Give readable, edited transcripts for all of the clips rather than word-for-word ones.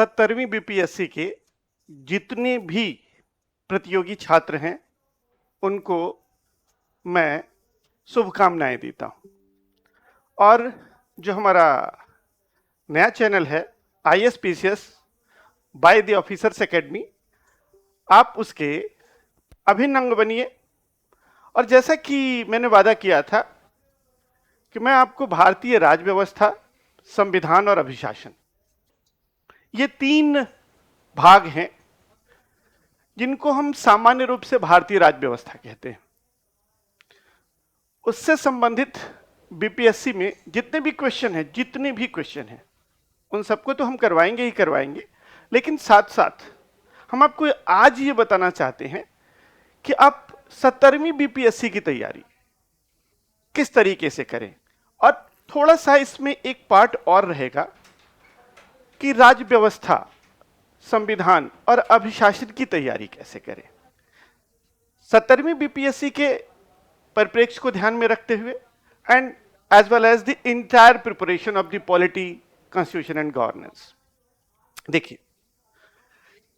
70वीं BPSC के जितने भी प्रतियोगी छात्र हैं उनको मैं शुभकामनाएं देता हूं। और जो हमारा नया चैनल है ISPCS by the officers academy, आप उसके अभिन्न अंग बनिए। और जैसा कि मैंने वादा किया था कि मैं आपको भारतीय राज्य व्यवस्था, संविधान और अभिशासन, ये 3 भाग हैं जिनको हम सामान्य रूप से भारतीय राज्य व्यवस्था कहते हैं। उससे संबंधित बीपीएससी में जितने भी क्वेश्चन हैं उन सबको तो हम करवाएंगे ही करवाएंगे, लेकिन साथ साथ हम आपको आज ये बताना चाहते हैं कि आप 70वीं बीपीएससी की तैयारी किस तरीके से करें। और थोड़ा सा इसमें एक पार्ट और रहेगा कि राज्य व्यवस्था, संविधान और अभिशासन की तैयारी कैसे करें। 70वीं बीपीएससी के परिप्रेक्ष्य को ध्यान में रखते हुए and as well as the entire preparation of the polity, constitution and governance. देखिए,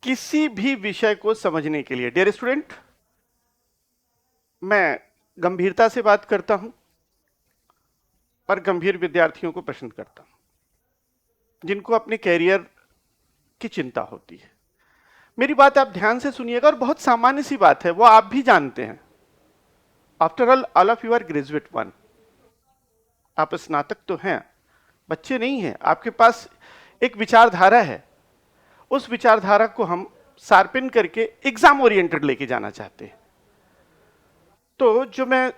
किसी भी विषय को समझने के लिए डियर स्टूडेंट, मैं गंभीरता से बात करता हूं और गंभीर विद्यार्थियों को पसंद करता हूं जिनको अपने कैरियर की चिंता होती है। मेरी बात आप ध्यान से सुनिएगा, और बहुत सामान्य सी बात है, वो आप भी जानते हैं। After all of you are graduate 1, आप स्नातक तो हैं, बच्चे नहीं हैं। आपके पास एक विचारधारा है, उस विचारधारा को हम शार्पन करके एग्जाम ओरिएंटेड लेके जाना चाहते हैं। तो जो मैं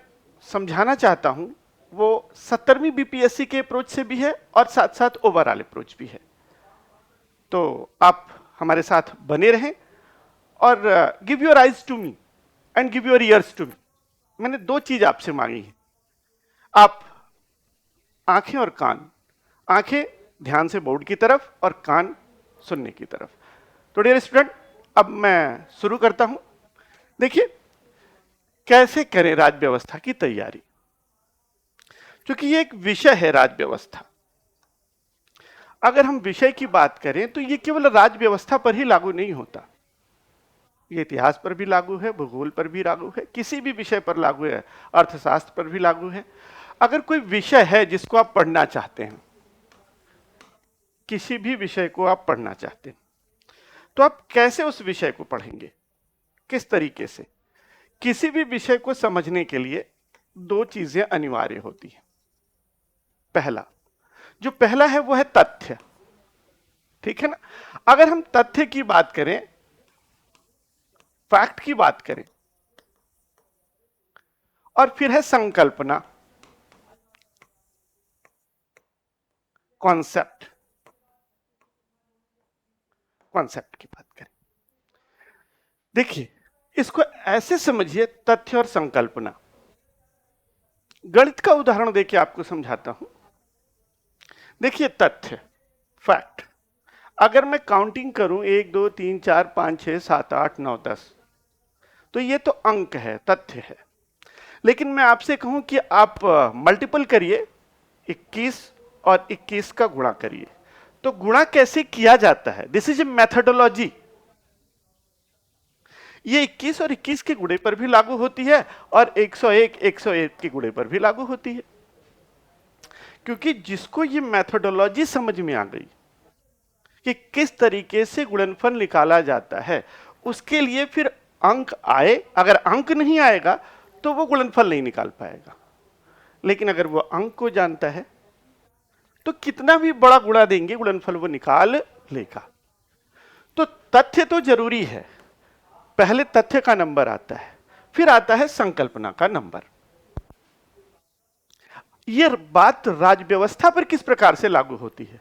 समझाना चाहता हूं वो 70वीं बीपीएससी के अप्रोच से भी है और साथ साथ ओवरऑल अप्रोच भी है। तो आप हमारे साथ बने रहें और give your eyes to me and give your ears to me. मैंने 2 चीज आपसे मांगी है, आप आंखें और कान, आंखें ध्यान से बोर्ड की तरफ और कान सुनने की तरफ। तो डियर स्टूडेंट, अब मैं शुरू करता हूं। देखिए, कैसे करें राज्य व्यवस्था की तैयारी, क्योंकि ये एक विषय है राज्य व्यवस्था। अगर हम विषय की बात करें तो ये केवल राज्य व्यवस्था पर ही लागू नहीं होता, ये इतिहास पर भी लागू है, भूगोल पर भी लागू है, किसी भी विषय पर लागू है, अर्थशास्त्र पर भी लागू है। अगर कोई विषय है जिसको आप पढ़ना चाहते हैं, किसी भी विषय को आप पढ़ना चाहते हैं, तो आप कैसे उस विषय को पढ़ेंगे, किस तरीके से? किसी भी विषय को समझने के लिए 2 चीजें अनिवार्य होती हैं। पहला है वो है तथ्य, ठीक है ना। अगर हम तथ्य की बात करें, फैक्ट की बात करें, और फिर है संकल्पना, कॉन्सेप्ट की बात करें। देखिए, इसको ऐसे समझिए, तथ्य और संकल्पना। गणित का उदाहरण देके आपको समझाता हूं। देखिए, तथ्य, फैक्ट, अगर मैं काउंटिंग करूं 1 2 3 4 5 6 7 8 9 10, तो ये तो अंक है, तथ्य है। लेकिन मैं आपसे कहूं कि आप मल्टीपल करिए, 21 और 21 का गुणा करिए, तो गुणा कैसे किया जाता है, दिस इज ए मेथोडोलॉजी। ये 21 और 21 के गुणे पर भी लागू होती है और 101 के गुणे पर भी लागू होती है। क्योंकि जिसको ये मेथोडोलॉजी समझ में आ गई कि किस तरीके से गुणनफल निकाला जाता है, उसके लिए फिर अंक आए, अगर अंक नहीं आएगा तो वो गुणनफल नहीं निकाल पाएगा। लेकिन अगर वो अंक को जानता है तो कितना भी बड़ा गुणा देंगे, गुणनफल वो निकाल लेगा। तो तथ्य तो जरूरी है, पहले तथ्य का नंबर आता है, फिर आता है संकल्पना का नंबर। यह बात राज्य व्यवस्था पर किस प्रकार से लागू होती है,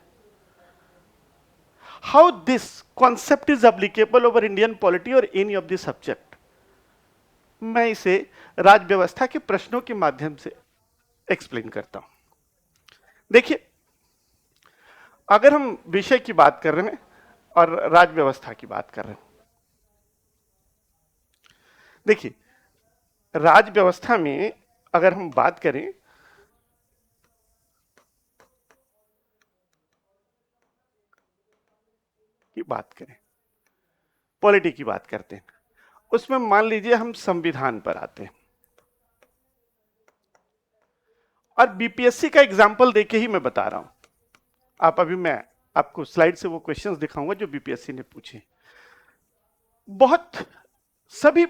how this concept is applicable over Indian polity और एनी ऑफ द सब्जेक्ट, मैं इसे राज्य व्यवस्था के प्रश्नों के माध्यम से एक्सप्लेन करता हूं। देखिए, अगर हम विषय की बात कर रहे हैं और राज्य व्यवस्था की बात कर रहे हैं, देखिए, राज्य व्यवस्था में अगर हम बात करें की बात करें, पॉलिटी की बात करते हैं, उसमें मान लीजिए हम संविधान पर आते हैं, और बीपीएससी का एग्जाम्पल देके ही मैं बता रहा हूं। आप अभी मैं आपको स्लाइड से वो क्वेश्चंस दिखाऊंगा जो बीपीएससी ने पूछे। बहुत सभी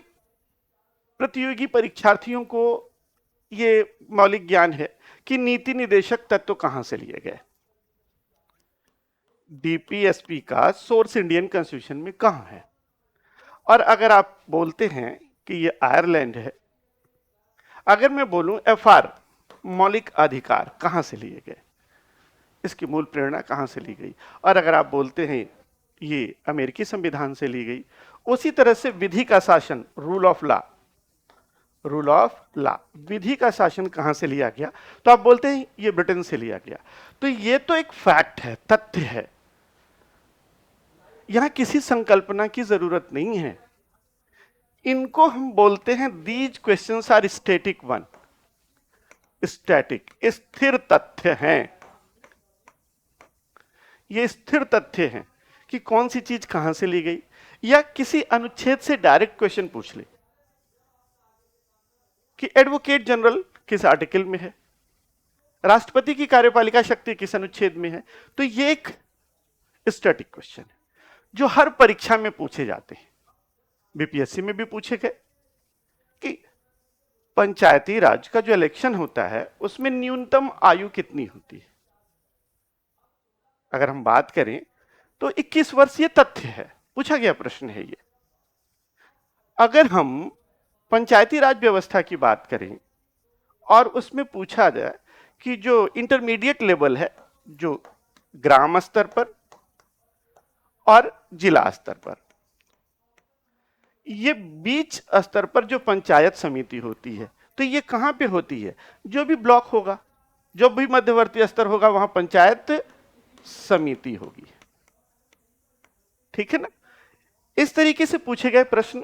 प्रतियोगी परीक्षार्थियों को ये मौलिक ज्ञान है कि नीति निदेशक तत्व कहां से लिए गए। डीपीएसपी का सोर्स इंडियन कॉन्स्टिट्यूशन में कहां है, और अगर आप बोलते हैं कि ये आयरलैंड है, अगर मैं बोलूं एफआर मौलिक अधिकार कहां से लिए गए, इसकी मूल प्रेरणा कहां से ली गई, और अगर आप बोलते हैं ये अमेरिकी संविधान से ली गई, उसी तरह से विधि का शासन, रूल ऑफ लॉ, विधि का शासन कहां से लिया गया, तो आप बोलते हैं ये ब्रिटेन से लिया गया। तो ये तो एक फैक्ट है, तथ्य है, यहां किसी संकल्पना की जरूरत नहीं है। इनको हम बोलते हैं these questions are static one, static, स्थिर तथ्य हैं। ये स्थिर तथ्य हैं कि कौन सी चीज कहां से ली गई, या किसी अनुच्छेद से डायरेक्ट क्वेश्चन पूछ ले कि एडवोकेट जनरल किस आर्टिकल में है, राष्ट्रपति की कार्यपालिका शक्ति किस अनुच्छेद में है, तो ये एक स्टैटिक क्वेश्चन है जो हर परीक्षा में पूछे जाते हैं। बीपीएससी में भी पूछे गए कि पंचायती राज का जो इलेक्शन होता है उसमें न्यूनतम आयु कितनी होती है। अगर हम बात करें तो 21 वर्ष ये तथ्य है, पूछा गया प्रश्न है ये। अगर हम पंचायती राज व्यवस्था की बात करें और उसमें पूछा जाए कि जो इंटरमीडिएट लेवल है, जो ग्राम स्तर पर और जिला स्तर पर, ये बीच स्तर पर जो पंचायत समिति होती है, तो ये कहां पे होती है, जो भी ब्लॉक होगा, जो भी मध्यवर्ती स्तर होगा, वहां पंचायत समिति होगी। ठीक है ना। इस तरीके से पूछे गए प्रश्न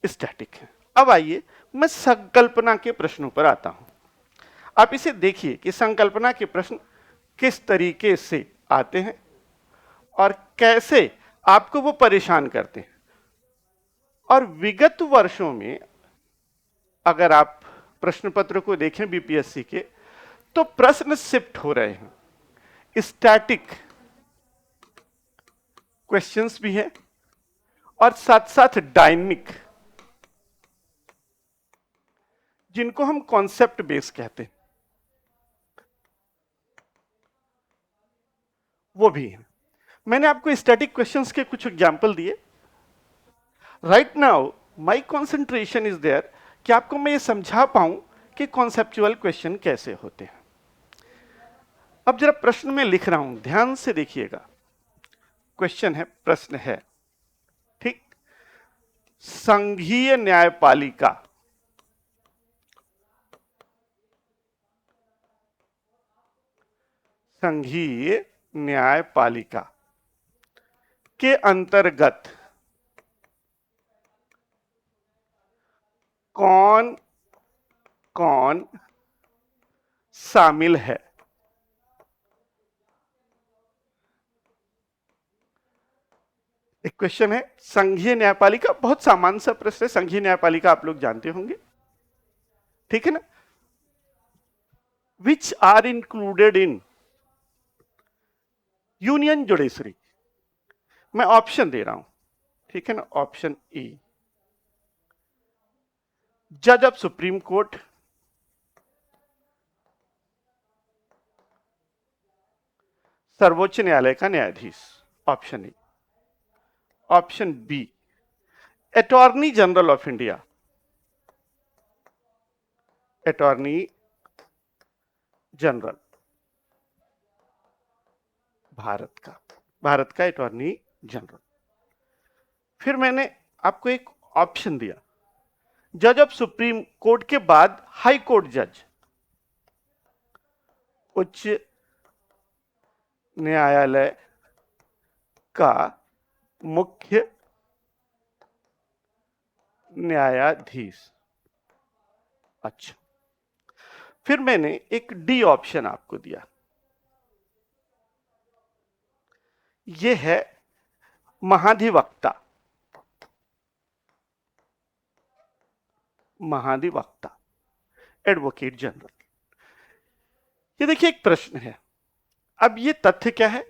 स्टैटिक हैं। अब आइए मैं संकल्पना के प्रश्नों पर आता हूं। आप इसे देखिए कि संकल्पना के प्रश्न किस तरीके से आते हैं और कैसे आपको वो परेशान करते हैं। और विगत वर्षों में अगर आप प्रश्न पत्र को देखें बीपीएससी के, तो प्रश्न शिफ्ट हो रहे हैं, स्टैटिक क्वेश्चंस भी हैं और साथ साथ डायनिक, जिनको हम कॉन्सेप्ट बेस कहते हैं, वो भी हैं। मैंने आपको स्टैटिक क्वेश्चंस के कुछ एग्जाम्पल दिए। Right now my concentration is there कि आपको मैं ये समझा पाऊं कि कॉन्सेप्चुअल क्वेश्चन कैसे होते हैं। अब जरा प्रश्न में लिख रहा हूं, ध्यान से देखिएगा। क्वेश्चन है, प्रश्न है, ठीक। संघीय न्यायपालिका के अंतर्गत कौन कौन शामिल है। एक क्वेश्चन है संघीय न्यायपालिका, बहुत सामान्य सा प्रश्न है। संघीय न्यायपालिका आप लोग जानते होंगे, ठीक है ना। Which are included in union judiciary. मैं ऑप्शन दे रहा हूं, ठीक है ना। ऑप्शन ए जज ऑफ सुप्रीम कोर्ट, सर्वोच्च न्यायालय का न्यायाधीश, option A. Option B attorney general of India, attorney general भारत का अटॉर्नी जनरल। फिर मैंने आपको एक ऑप्शन दिया, जज ऑफ सुप्रीम कोर्ट के बाद हाई कोर्ट जज, उच्च न्यायालय का मुख्य न्यायाधीश। अच्छा, फिर मैंने एक डी ऑप्शन आपको दिया, यह है महाधिवक्ता, महाधिवक्ता, एडवोकेट जनरल। ये देखिए एक प्रश्न है। अब ये तथ्य क्या है,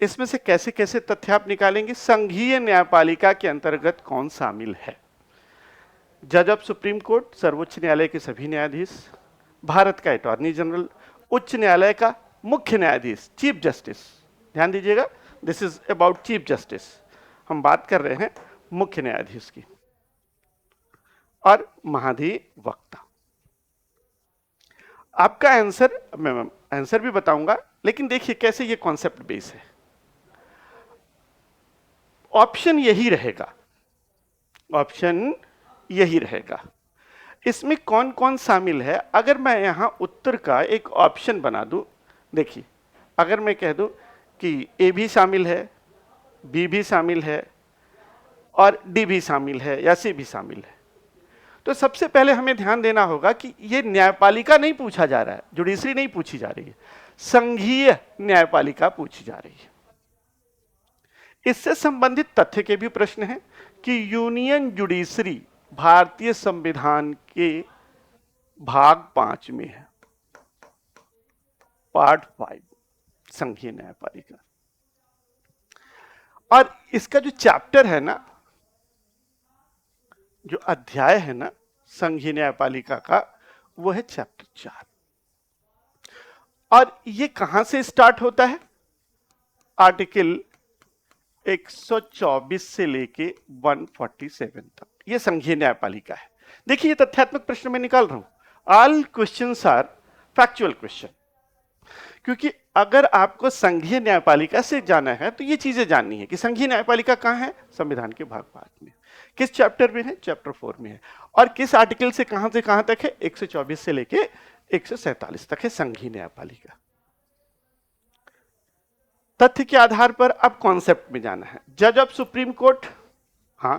इसमें से कैसे कैसे तथ्य आप निकालेंगे? संघीय न्यायपालिका के अंतर्गत कौन शामिल है? जज ऑफ सुप्रीम कोर्ट, सर्वोच्च न्यायालय के सभी न्यायाधीश, भारत का अटॉर्नी जनरल, उच्च न्यायालय का मुख्य न्यायाधीश, चीफ जस्टिस। ध्यान दीजिएगा, this is about chief justice, हम बात कर रहे हैं मुख्य न्यायाधीश की, और महाधिवक्ता। आपका आंसर, मैं आंसर भी बताऊंगा, लेकिन देखिए कैसे ये कॉन्सेप्ट बेस है। ऑप्शन यही रहेगा, ऑप्शन यही रहेगा। इसमें कौन कौन शामिल है? अगर मैं यहां उत्तर का एक ऑप्शन बना दूं, देखिए अगर मैं कह दूं कि ए भी शामिल है, बी भी शामिल है, और डी भी शामिल है, या सी भी शामिल है, तो सबसे पहले हमें ध्यान देना होगा कि ये न्यायपालिका नहीं पूछा जा रहा है, जुडिशरी नहीं पूछी जा रही है, संघीय न्यायपालिका पूछी जा रही है। इससे संबंधित तथ्य के भी प्रश्न हैं कि यूनियन जुडिशरी भारतीय संविधान के भाग 5 में है, पार्ट 5, संघीय न्यायपालिका। और इसका जो चैप्टर है ना, जो अध्याय है ना संघीय न्यायपालिका का, वो है चैप्टर 4। और ये कहां से स्टार्ट होता है? आर्टिकल 124 से लेके 147 तक ये संघीय न्यायपालिका है। देखिए ये तथ्यात्मक प्रश्न मैं निकाल रहा हूं। All questions are factual question, क्योंकि अगर आपको संघीय न्यायपालिका से जाना है तो ये चीजें जाननी है कि संघीय न्यायपालिका कहां है, संविधान के भाग 5 में, किस चैप्टर में है, चैप्टर 4 में है, और किस आर्टिकल से कहां तक है, 124 से लेके 147 तक है संघीय न्यायपालिका। तथ्य के आधार पर अब कॉन्सेप्ट में जाना है। जज ऑफ सुप्रीम कोर्ट, हां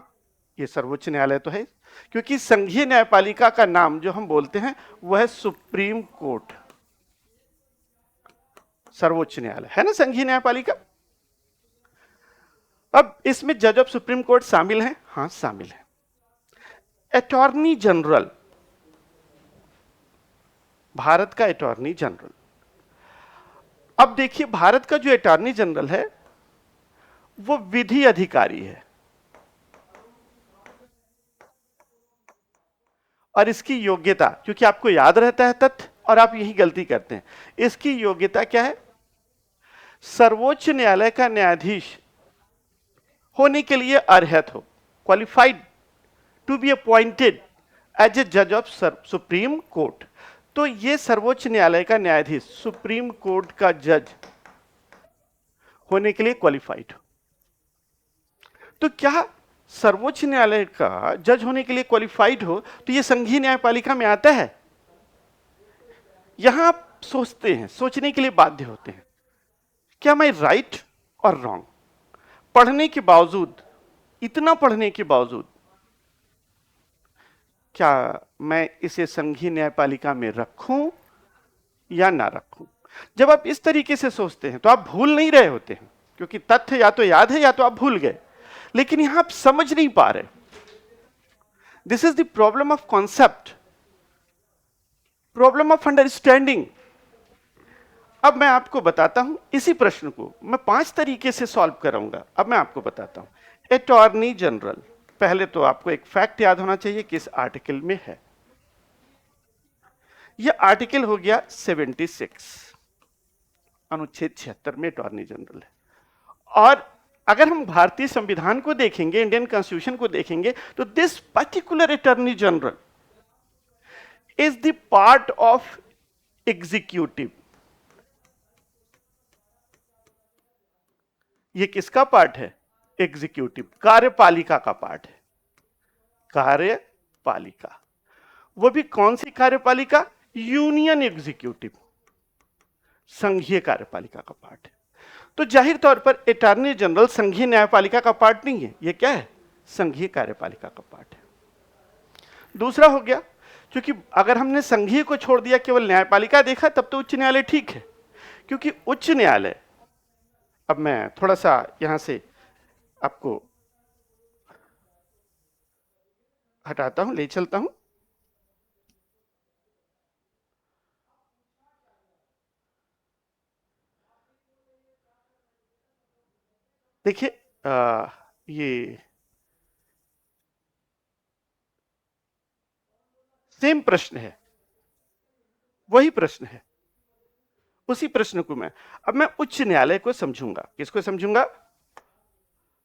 ये सर्वोच्च न्यायालय तो है, क्योंकि संघीय न्यायपालिका का नाम जो हम बोलते हैं वह है सुप्रीम कोर्ट, सर्वोच्च न्यायालय है ना संघीय न्यायपालिका। अब इसमें जज ऑफ सुप्रीम कोर्ट शामिल है, हां शामिल है। अटॉर्नी जनरल, भारत का अटॉर्नी जनरल। अब देखिए भारत का जो अटॉर्नी जनरल है वो विधि अधिकारी है, और इसकी योग्यता, क्योंकि आपको याद रहता है तथ्य और आप यही गलती करते हैं, इसकी योग्यता क्या है? सर्वोच्च न्यायालय का न्यायाधीश होने के लिए अर्हत हो, qualified to be appointed as a जज ऑफ सुप्रीम कोर्ट। तो ये सर्वोच्च न्यायालय का न्यायाधीश, सुप्रीम कोर्ट का जज होने के लिए क्वालिफाइड हो। तो क्या सर्वोच्च न्यायालय का जज होने के लिए क्वालिफाइड हो तो ये संघीय न्यायपालिका में आता है? यहां आप सोचते हैं, सोचने के लिए बाध्य होते हैं, क्या मैं राइट और रॉन्ग? पढ़ने के बावजूद, इतना पढ़ने के बावजूद, क्या मैं इसे संघीय न्यायपालिका में रखूं या ना रखूं? जब आप इस तरीके से सोचते हैं तो आप भूल नहीं रहे होते हैं, क्योंकि तथ्य या तो याद है या तो आप भूल गए, लेकिन यहां आप समझ नहीं पा रहे। This is the problem of concept, problem of understanding. अब मैं आपको बताता हूं, इसी प्रश्न को मैं 5 तरीके से सॉल्व कराऊंगा। अब मैं आपको बताता हूं। अटॉर्नी जनरल, पहले तो आपको एक फैक्ट याद होना चाहिए किस आर्टिकल में है। यह आर्टिकल हो गया 76, अनुच्छेद 76 में अटॉर्नी जनरल है। और अगर हम भारतीय संविधान को देखेंगे, इंडियन कॉन्स्टिट्यूशन को देखेंगे, तो this particular attorney general is the part of executive. ये किसका पार्ट है? एग्जीक्यूटिव, कार्यपालिका का पार्ट है, कार्यपालिका। वो भी कौन सी कार्यपालिका? यूनियन एग्जीक्यूटिव, संघीय कार्यपालिका का पार्ट है। तो जाहिर तौर पर अटॉर्नी जनरल संघीय न्यायपालिका का पार्ट नहीं है, ये क्या है? संघीय कार्यपालिका का पार्ट है। दूसरा हो गया, क्योंकि अगर हमने संघीय को छोड़ दिया, केवल न्यायपालिका देखा, तब तो उच्च न्यायालय ठीक है, क्योंकि उच्च न्यायालय, अब मैं थोड़ा सा यहां से आपको हटाता हूं, ले चलता हूं। देखिए ये सेम प्रश्न है, वही प्रश्न है, उसी प्रश्न को मैं उच्च न्यायालय को समझूंगा। किसको समझूंगा?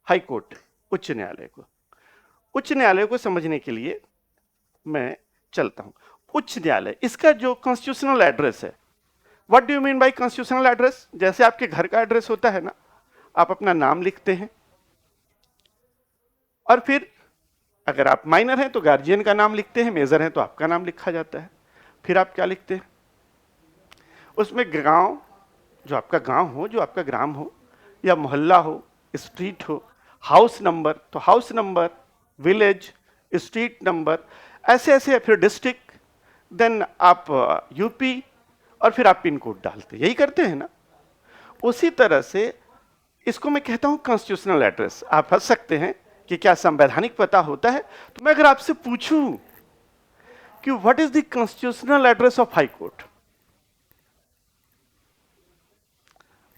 हाई कोर्ट, उच्च न्यायालय को। उच्च न्यायालय को समझने के लिए मैं चलता हूं। उच्च न्यायालय, इसका जो कॉन्स्टिट्यूशनल एड्रेस है, what do you mean by constitutional address? जैसे आपके घर का एड्रेस होता है ना, आप अपना नाम लिखते हैं, और फिर अगर आप माइनर हैं तो गार्जियन का नाम लिखते हैं, मेजर हैं तो आपका नाम लिखा जाता है। फिर आप क्या लिखते हैं? उसमें गांव, जो आपका गांव हो, जो आपका ग्राम हो, या मोहल्ला हो, स्ट्रीट हो, हाउस नंबर तो house number, village, street number, ऐसे ऐसे, फिर डिस्ट्रिक्ट, देन आप यूपी, और फिर आप पिन कोड डालते, यही करते हैं ना। उसी तरह से इसको मैं कहता हूं कॉन्स्टिट्यूशनल एड्रेस। आप हंस सकते हैं कि क्या संवैधानिक पता होता है? तो मैं अगर आपसे पूछूं कि what is the constitutional address of high court,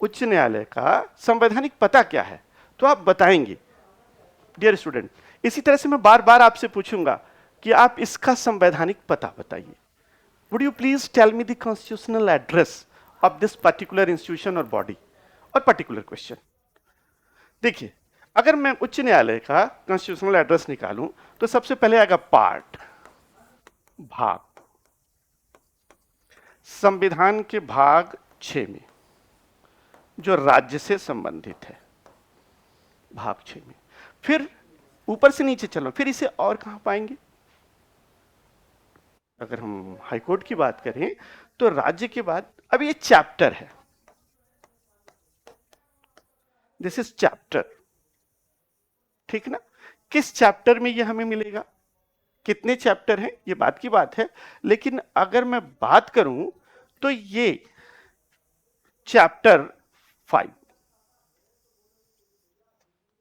उच्च न्यायालय का संवैधानिक पता क्या है, तो आप बताएंगे डियर स्टूडेंट। इसी तरह से मैं बार बार आपसे पूछूंगा कि आप इसका संवैधानिक पता बताइए। Would you please tell me the constitutional address of this particular institution और बॉडी और पर्टिकुलर क्वेश्चन। देखिए, अगर मैं उच्च न्यायालय का कॉन्स्टिट्यूशनल एड्रेस निकालूं तो सबसे पहले आएगा पार्ट, भाग, संविधान के भाग 6 में जो राज्य से संबंधित है, भाग 6 में। फिर ऊपर से नीचे चलो, फिर इसे और कहां पाएंगे? अगर हम हाईकोर्ट की बात करें तो राज्य के बाद अब ये चैप्टर है, दिस इज चैप्टर, ठीक ना। किस चैप्टर में ये हमें मिलेगा? कितने चैप्टर हैं ये बात की बात है, लेकिन अगर मैं बात करूं तो ये चैप्टर 5,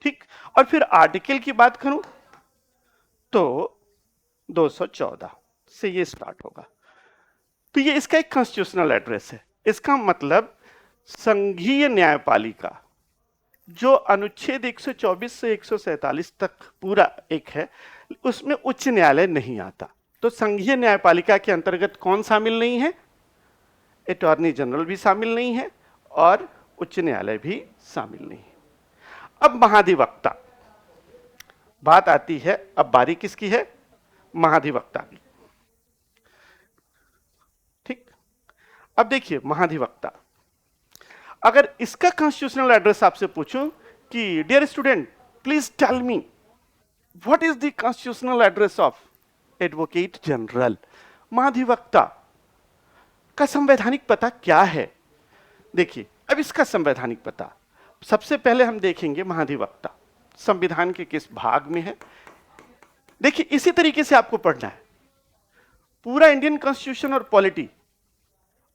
ठीक। और फिर आर्टिकल की बात करूं तो 214 से ये स्टार्ट होगा। तो ये इसका एक कॉन्स्टिट्यूशनल एड्रेस है। इसका मतलब संघीय न्यायपालिका जो अनुच्छेद 124 से 147 तक पूरा एक है, उसमें उच्च न्यायालय नहीं आता। तो संघीय न्यायपालिका के अंतर्गत कौन शामिल नहीं है? अटॉर्नी जनरल भी शामिल नहीं है और उच्च न्यायालय भी शामिल नहीं है। अब महाधिवक्ता बात आती है, अब बारी किसकी है? महाधिवक्ता की, ठीक। अब देखिए महाधिवक्ता, अगर इसका कॉन्स्टिट्यूशनल एड्रेस आपसे पूछूं कि dear student please tell me what is the constitutional address of advocate general, महाधिवक्ता का संवैधानिक पता क्या है? देखिए, अब इसका संवैधानिक पता सबसे पहले हम देखेंगे महाधिवक्ता संविधान के किस भाग में है। देखिए, इसी तरीके से आपको पढ़ना है पूरा इंडियन कॉन्स्टिट्यूशन और पॉलिटी,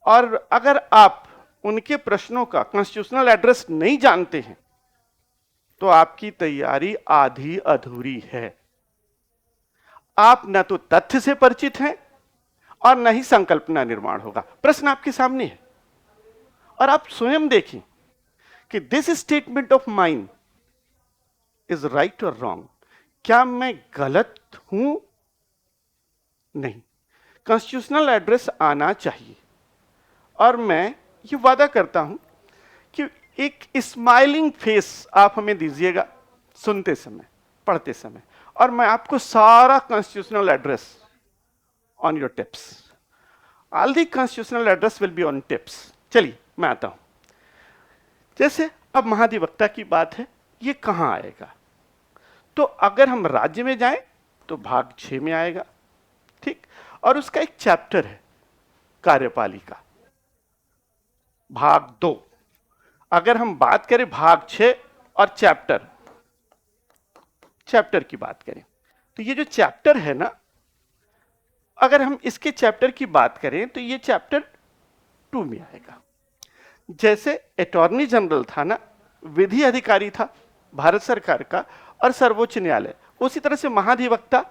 और अगर आप उनके प्रश्नों का कॉन्स्टिट्यूशनल एड्रेस नहीं जानते हैं तो आपकी तैयारी आधी अधूरी है। आप न तो तथ्य से परिचित हैं और न ही संकल्पना निर्माण होगा। प्रश्न आपके सामने है और आप स्वयं देखें कि this statement of mine is right और रॉन्ग। क्या मैं गलत हूं? नहीं, कॉन्स्टिट्यूशनल एड्रेस आना चाहिए। और मैं ये वादा करता हूं कि एक स्माइलिंग फेस आप हमें दीजिएगा सुनते समय, पढ़ते समय, और मैं आपको सारा constitutional address on your tips, all the constitutional address will be on tips. चलिए मैं आता हूं। जैसे अब महाधिवक्ता की बात है, ये कहां आएगा? तो अगर हम राज्य में जाएं तो भाग 6 में आएगा, ठीक। और उसका एक चैप्टर है कार्यपालिका, भाग 2। अगर हम बात करें भाग 6 और चैप्टर की बात करें तो ये जो चैप्टर है ना, अगर हम इसके चैप्टर की बात करें तो ये चैप्टर 2 में आएगा। जैसे अटॉर्नी जनरल था ना, विधि अधिकारी था, भारत सरकार का और सर्वोच्च न्यायालय, उसी तरह से महाधिवक्ता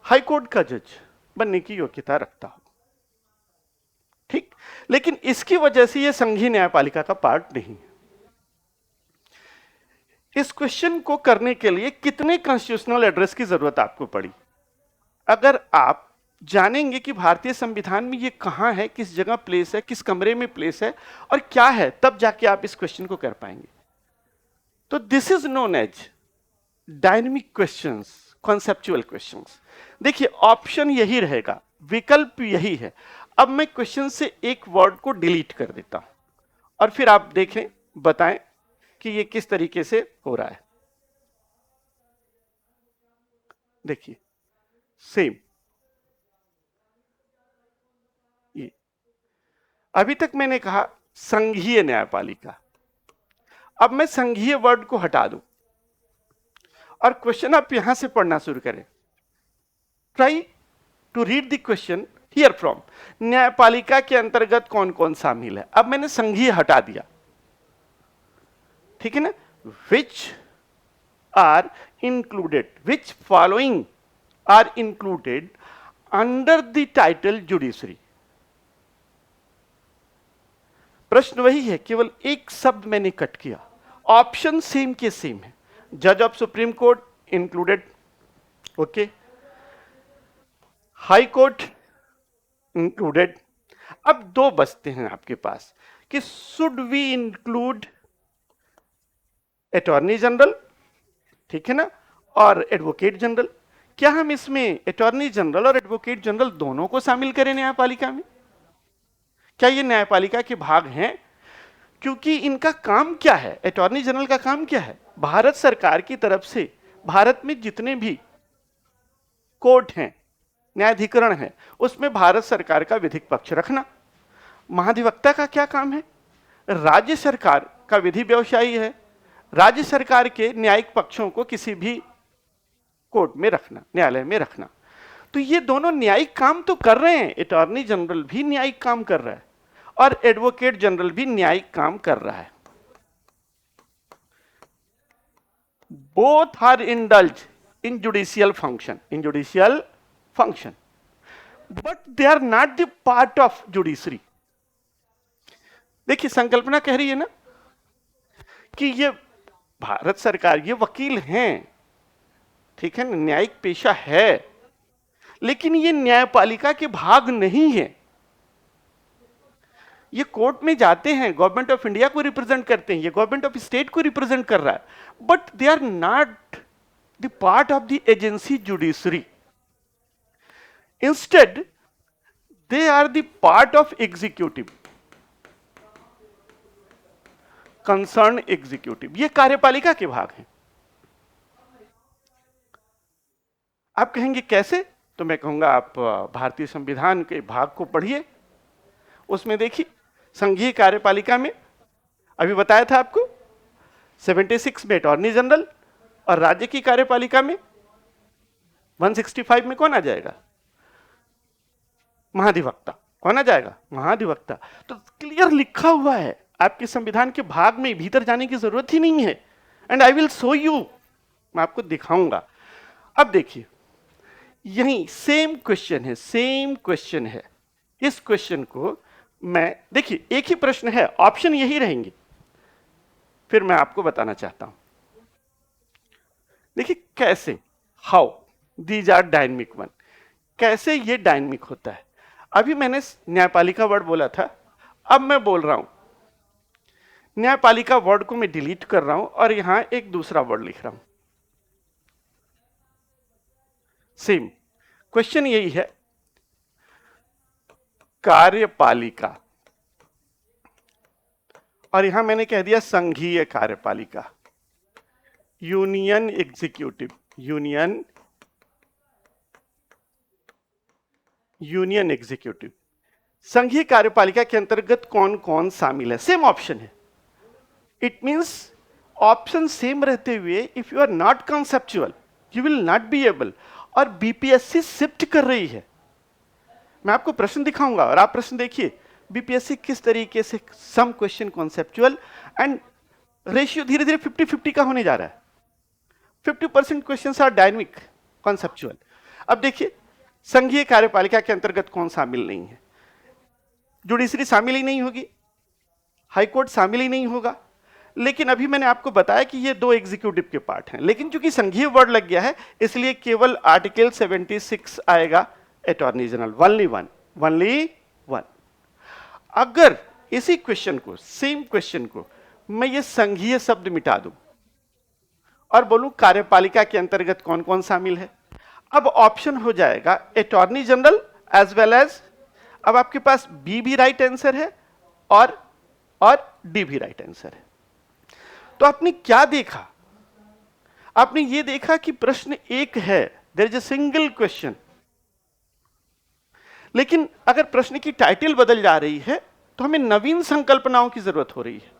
हाई कोर्ट का जज बनने की योग्यता रखता हो। ठीक, लेकिन इसकी वजह से यह संघीय न्यायपालिका का पार्ट नहीं है। इस क्वेश्चन को करने के लिए कितने कॉन्स्टिट्यूशनल एड्रेस की जरूरत आपको पड़ी? अगर आप जानेंगे कि भारतीय संविधान में ये कहां है, किस जगह प्लेस है, किस कमरे में प्लेस है और क्या है, तब जाके आप इस क्वेश्चन को कर पाएंगे। तो this is known as dynamic questions, conceptual questions. देखिए, ऑप्शन यही रहेगा, विकल्प यही है। अब मैं क्वेश्चन से एक वर्ड को डिलीट कर देता हूं और फिर आप देखें, बताएं कि ये किस तरीके से हो रहा है। देखिए, सेम, ये अभी तक मैंने कहा संघीय न्यायपालिका। अब मैं संघीय वर्ड को हटा दूं और क्वेश्चन आप यहां से पढ़ना शुरू करें। Try to read the question here from. न्यायपालिका के अंतर्गत कौन कौन शामिल है? अब मैंने संघीय हटा दिया, ठीक है ना। Which are included, which following are included under the title judiciary. प्रश्न वही है, केवल एक शब्द मैंने कट किया। ऑप्शन सेम के सेम है। जज of supreme court included, okay, high court included. अब दो बचते हैं आपके पास कि should we include attorney general, ठीक है ना, और एडवोकेट जनरल। क्या हम इसमें अटॉर्नी जनरल और एडवोकेट जनरल दोनों को शामिल करें न्यायपालिका में? क्या ये न्यायपालिका के भाग हैं? क्योंकि इनका काम क्या है? अटॉर्नी जनरल का काम क्या है? भारत सरकार की तरफ से भारत में जितने भी कोर्ट हैं, न्यायाधिकरण है, उसमें भारत सरकार का विधिक पक्ष रखना। महाधिवक्ता का क्या काम है? राज्य सरकार का विधि व्यवसायी है, राज्य सरकार के न्यायिक पक्षों को किसी भी कोर्ट में रखना, न्यायालय में रखना। तो ये दोनों न्यायिक काम तो कर रहे हैं। अटॉर्नी जनरल भी न्यायिक काम कर रहा है और एडवोकेट जनरल भी न्यायिक काम कर रहा है। Both are indulge in judicial function, but they are not the part of judiciary. देखिए, संकल्पना कह रही है ना कि ये भारत सरकार, ये वकील हैं, ठीक है ना, न्यायिक पेशा है, लेकिन ये न्यायपालिका के भाग नहीं है। ये कोर्ट में जाते हैं, गवर्नमेंट ऑफ इंडिया को रिप्रेजेंट करते हैं, ये गवर्नमेंट ऑफ स्टेट को रिप्रेजेंट कर रहा है, but they are not the part of the agency judiciary. Instead they are the part of executive, concern executive. ये कार्यपालिका के भाग हैं। आप कहेंगे कैसे? तो मैं कहूंगा आप भारतीय संविधान के भाग को पढ़िए, उसमें देखिए संघीय कार्यपालिका में अभी बताया था आपको 76 में अटॉर्नी जनरल और राज्य की कार्यपालिका में 165 में कौन आ जाएगा? महाधिवक्ता। कौन आ जाएगा? महाधिवक्ता। तो क्लियर लिखा हुआ है आपके संविधान के भाग में, भीतर जाने की जरूरत ही नहीं है। And I will show you, मैं आपको दिखाऊंगा। अब देखिए, यही सेम क्वेश्चन है। इस क्वेश्चन को मैं, देखिए एक ही प्रश्न है, ऑप्शन यही रहेंगे, फिर मैं आपको बताना चाहता हूं। देखिए कैसे, how these are dynamic one, कैसे ये डायनेमिक होता है। अभी मैंने न्यायपालिका वर्ड बोला था, अब मैं बोल रहा हूं न्यायपालिका वर्ड को मैं डिलीट कर रहा हूं और यहां एक दूसरा वर्ड लिख रहा हूं। सेम क्वेश्चन यही है, कार्यपालिका, और यहां मैंने कह दिया संघीय कार्यपालिका, यूनियन एग्जीक्यूटिव। संघीय कार्यपालिका के अंतर्गत कौन कौन शामिल है? सेम ऑप्शन है। इट मींस ऑप्शन सेम रहते हुए if you are not conceptual you will not be able. और बीपीएससी शिफ्ट कर रही है। मैं आपको प्रश्न दिखाऊंगा और आप प्रश्न देखिए बीपीएससी किस तरीके से some question conceptual and ratio धीरे धीरे 50-50 का होने जा रहा है। 50% क्वेश्चंस आर डायनेमिक, कॉन्सेप्चुअल। अब देखिए, संघीय कार्यपालिका के अंतर्गत कौन शामिल नहीं है? जुडिशरी शामिल ही नहीं होगी, हाईकोर्ट शामिल ही नहीं होगा। लेकिन अभी मैंने आपको बताया कि ये दो एग्जीक्यूटिव के पार्ट हैं, लेकिन चूंकि संघीय वर्ड लग गया है इसलिए केवल आर्टिकल 76 आएगा, अटॉर्नी जनरल, ओनली वन। अगर इसी क्वेश्चन को, सेम क्वेश्चन को मैं ये संघीय शब्द मिटा दूं और बोलूं कार्यपालिका के अंतर्गत कौन कौन शामिल है, अब ऑप्शन हो जाएगा attorney general as well as, अब आपके पास बी भी राइट आंसर है और डी भी राइट आंसर है। तो आपने क्या देखा? आपने ये देखा कि प्रश्न एक है, there is a single question, लेकिन अगर प्रश्न की टाइटल बदल जा रही है तो हमें नवीन संकल्पनाओं की जरूरत हो रही है।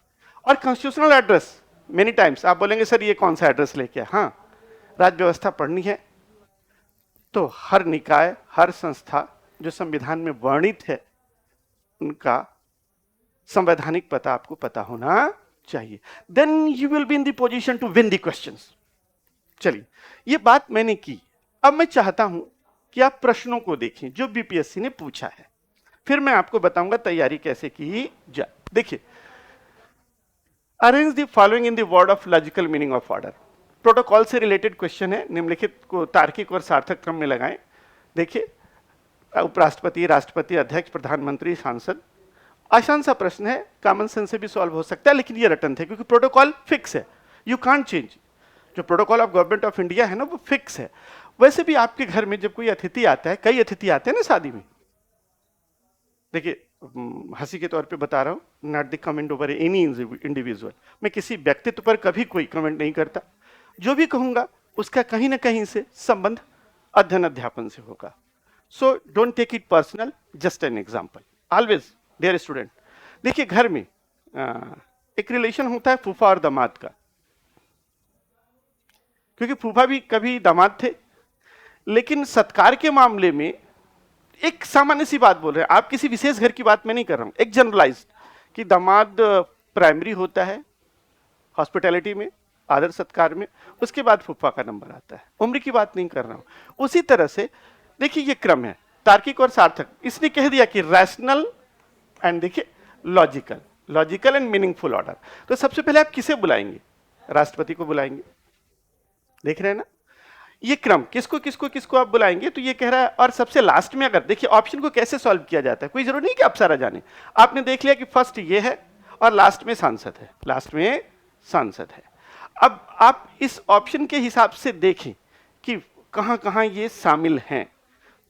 और कॉन्स्टिट्यूशनल एड्रेस, मेनी टाइम्स आप बोलेंगे सर ये कौन सा एड्रेस लेके आए? हाँ, राज्य व्यवस्था पढ़नी है तो हर निकाय, हर संस्था जो संविधान में वर्णित है उनका संवैधानिक पता आपको पता होना चाहिए। Then you will be in the position to win the questions. चलिए, ये बात मैंने की। अब मैं चाहता हूं कि आप प्रश्नों को देखें जो बीपीएससी ने पूछा है, फिर मैं आपको बताऊंगा तैयारी कैसे की जाए। देखिए, arrange the following in the word of logical meaning of order. Protocol से रिलेटेड क्वेश्चन है, निम्नलिखित को तार्किक और सार्थक क्रम में लगाएं। देखिए, उपराष्ट्रपति, राष्ट्रपति, अध्यक्ष, प्रधानमंत्री, सांसद, आसान सा प्रश्न है, कॉमन सेंस से भी सॉल्व हो सकता है, लेकिन ये रटन थे क्योंकि प्रोटोकॉल फिक्स है, यू कांट चेंज। जो protocol of government of India है ना, वो फिक्स है। वैसे भी आपके घर में जब कोई अतिथि आता है, कई अतिथि आते हैं ना शादी में, देखिए हंसी के तौर पे बता रहा हूँ, not the comment over any individual, मैं किसी व्यक्तित्व पर कभी कोई कमेंट नहीं करता। जो भी कहूंगा उसका कहीं ना कहीं से संबंध अध्ययन अध्यापन से होगा। So don't take it personal, just an example. Always dear student, देखिए घर में एक रिलेशन होता है फूफा और दामाद का, क्योंकि फूफा भी कभी दामाद थे। लेकिन सत्कार के मामले में एक सामान्य सी बात बोल रहे हैं आप, किसी विशेष घर की बात मैं नहीं कर रहा हूं, एक जनरलाइज्ड कि दामाद प्राइमरी होता है हॉस्पिटैलिटी में, आदर सत्कार में, उसके बाद फूफा का नंबर आता है। उम्र की बात नहीं कर रहा हूं। उसी तरह से देखिए ये क्रम है, तार्किक और सार्थक। इसने कह दिया कि रैशनल एंड देखिए लॉजिकल एंड मीनिंगफुल ऑर्डर। तो सबसे पहले आप किसे बुलाएंगे? राष्ट्रपति को बुलाएंगे, देख रहे हैं ना ये क्रम, किसको किसको किसको आप बुलाएंगे, तो ये कह रहा है। और सबसे लास्ट में अगर देखिए ऑप्शन को कैसे सॉल्व किया जाता है, कोई जरूरी नहीं कि आप सारा जाने, आपने देख लिया कि फर्स्ट ये है और लास्ट में सांसद है, लास्ट में सांसद है। अब आप इस ऑप्शन के हिसाब से देखें कि कहां कहां ये शामिल हैं,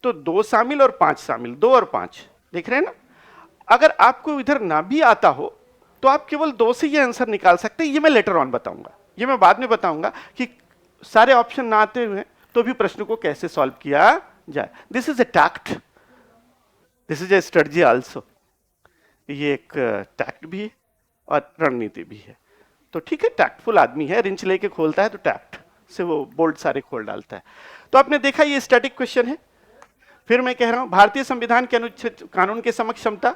तो 2 शामिल और 5 शामिल, 2 और 5, देख रहे हैं ना। अगर आपको इधर ना भी आता हो तो आप केवल 2 से ये आंसर निकाल सकते हैं। ये मैं लेटर ऑन बताऊंगा, ये मैं बाद में बताऊंगा कि सारे ऑप्शन ना आते हुए तो भी प्रश्न को कैसे सॉल्व किया जाए। This is a tact, this is a strategy also. ये एक टैक्ट भी है और रणनीति भी है। तो ठीक है, टैक्टफुल आदमी है, रिंच लेके खोलता है तो टैक्ट से वो बोल्ट सारे खोल डालता है। तो आपने देखा ये स्टैटिक क्वेश्चन है। फिर मैं कह रहा हूं भारतीय संविधान के अनुच्छेद कानून के समक्ष समता,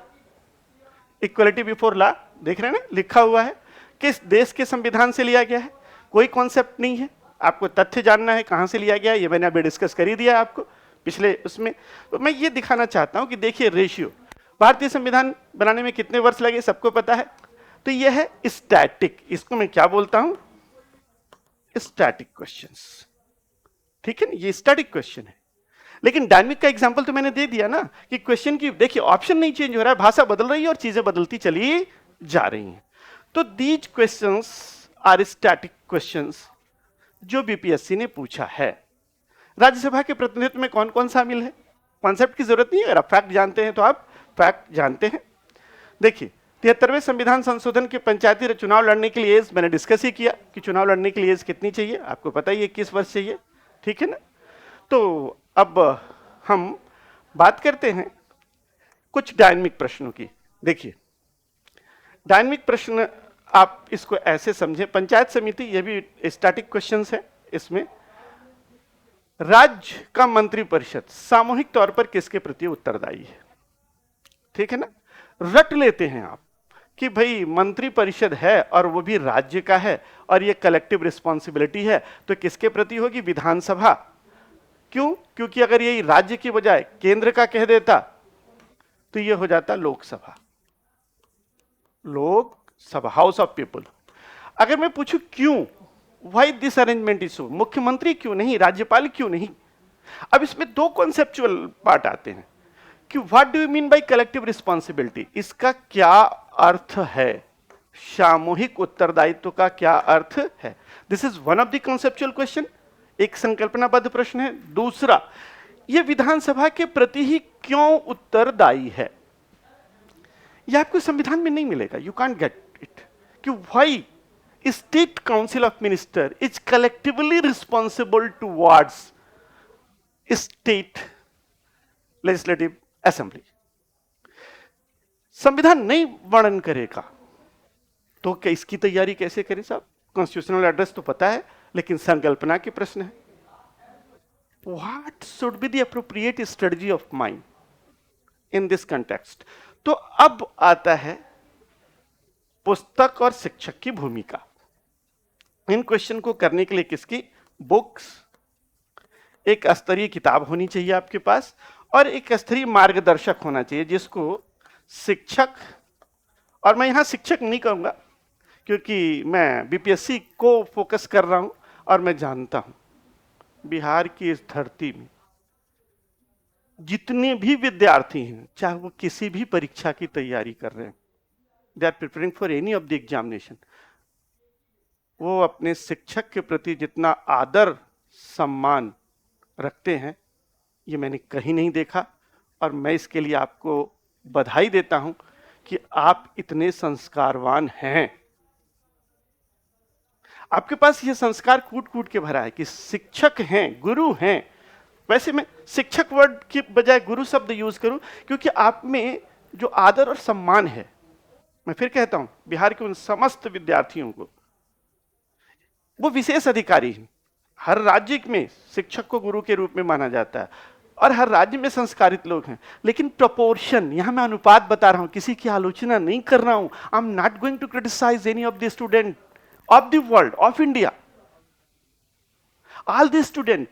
इक्वलिटी बिफोर लॉ, देख रहे हैं ना लिखा हुआ है, किस देश के संविधान से लिया गया है, कोई कॉन्सेप्ट नहीं है। आपको तथ्य जानना है कहां से लिया गया, ये मैंने अभी डिस्कस कर ही दिया आपको पिछले उसमें। तो मैं ये दिखाना चाहता हूं कि देखिए रेशियो, भारतीय संविधान बनाने में कितने वर्ष लगे सबको पता है। तो ये है स्टैटिक, इसको मैं क्या बोलता हूं, स्टैटिक क्वेश्चंस, ठीक है ना, ये स्टैटिक क्वेश्चन है। लेकिन डायनेमिक का एग्जांपल तो मैंने दे दिया ना कि क्वेश्चन की देखिए ऑप्शन नहीं चेंज हो रहा है, भाषा बदल रही है और चीजें बदलती चली जा रही हैं। तो these questions are static questions जो बीपीएससी ने पूछा है। राज्यसभा के प्रतिनिधित्व में कौन कौन शामिल है, कॉन्सेप्ट की जरूरत नहीं है, अगर आप फैक्ट जानते हैं तो आप फैक्ट जानते हैं। देखिए 73वें संविधान संशोधन के पंचायती चुनाव लड़ने के लिए एज मैंने डिस्कस ही किया कि चुनाव लड़ने के लिए एज कितनी चाहिए, आपको पता ही है 21 वर्ष चाहिए, ठीक है ना। तो अब हम बात करते हैं कुछ डायनेमिक प्रश्नों की। देखिए डायनेमिक प्रश्न आप इसको ऐसे समझें, पंचायत समिति, ये भी स्टैटिक क्वेश्चंस है। इसमें राज्य का मंत्रिपरिषद सामूहिक तौर पर किसके प्रति उत्तरदायी है, ठीक है ना। रट लेते हैं आप कि भाई मंत्री परिषद है और वो भी राज्य का है और ये कलेक्टिव रिस्पॉन्सिबिलिटी है, तो किसके प्रति होगी? विधानसभा। क्यों? क्योंकि अगर यही राज्य की बजाय केंद्र का कह देता तो ये हो जाता Lok Sabha, Lok Sabha, house of people. अगर मैं पूछूं क्यों, why this arrangement is so, मुख्यमंत्री क्यों नहीं, राज्यपाल क्यों नहीं? अब इसमें दो कॉन्सेप्चुअल पार्ट आते हैं कि what do you mean by collective responsibility, इसका क्या अर्थ है, सामूहिक उत्तरदायित्व का क्या अर्थ है? This is one of the conceptual question, एक संकल्पनाबद्ध प्रश्न है। दूसरा, यह विधानसभा के प्रति ही क्यों उत्तरदायी है? यह आपको संविधान में नहीं मिलेगा, यू कांट गेट इट, कि why state council of minister is collectively responsible towards state legislative assembly. संविधान नहीं वर्णन करेगा तो क्या इसकी तैयारी कैसे करें साहब? कॉन्स्टिट्यूशनल एड्रेस तो पता है, लेकिन संकल्पना के प्रश्न है। What should be the appropriate strategy of mind in this context? तो अब आता है पुस्तक और शिक्षक की भूमिका। इन क्वेश्चन को करने के लिए किसकी? बुक्स, एक स्तरीय किताब होनी चाहिए आपके पास और एक स्तरीय मार्गदर्शक होना चाहिए जिसको शिक्षक, और मैं यहां शिक्षक नहीं कहूंगा क्योंकि मैं बीपीएससी को फोकस कर रहा हूं और मैं जानता हूं बिहार की इस धरती में जितने भी विद्यार्थी हैं, चाहे वो किसी भी परीक्षा की तैयारी कर रहे हैं, they are preparing for any of the examination, वो अपने शिक्षक के प्रति जितना आदर सम्मान रखते हैं ये मैंने कहीं नहीं देखा। और मैं इसके लिए आपको बधाई देता हूं कि आप इतने संस्कारवान हैं, आपके पास ये संस्कार कूट कूट के भरा है कि शिक्षक हैं, गुरु हैं। वैसे मैं शिक्षक वर्ड की बजाय गुरु शब्द यूज करूं क्योंकि आप में जो आदर और सम्मान है, मैं फिर कहता हूं बिहार के उन समस्त विद्यार्थियों को, वो विशेष अधिकारी हैं। हर राज्य में शिक्षक को गुरु के रूप में माना जाता है और हर राज्य में संस्कारित लोग हैं, लेकिन प्रोपोर्शन, यहां मैं अनुपात बता रहा हूं, किसी की आलोचना नहीं कर रहा हूं। I am not going to criticise any of the student of the world, of India. All the student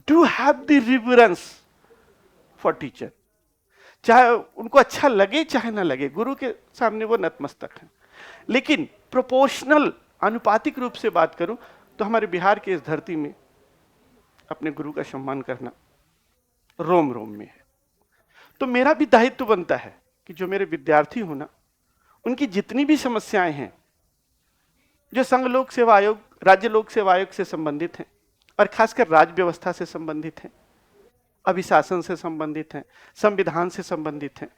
do have the reverence for teacher, चाहे उनको अच्छा लगे चाहे ना लगे, गुरु के सामने वो नतमस्तक हैं। लेकिन प्रोपोर्शनल, अनुपातिक रूप से बात करूं तो हमारे बिहार की इस धरती में अपने गुरु का सम्मान करना रोम रोम में है। तो मेरा भी दायित्व बनता है कि जो मेरे विद्यार्थी हो ना, उनकी जितनी भी समस्याएं हैं जो संघ लोक सेवा आयोग, राज्य लोक सेवा आयोग से संबंधित हैं और खासकर राज व्यवस्था से संबंधित हैं, अभिशासन से संबंधित हैं, संविधान से संबंधित हैं,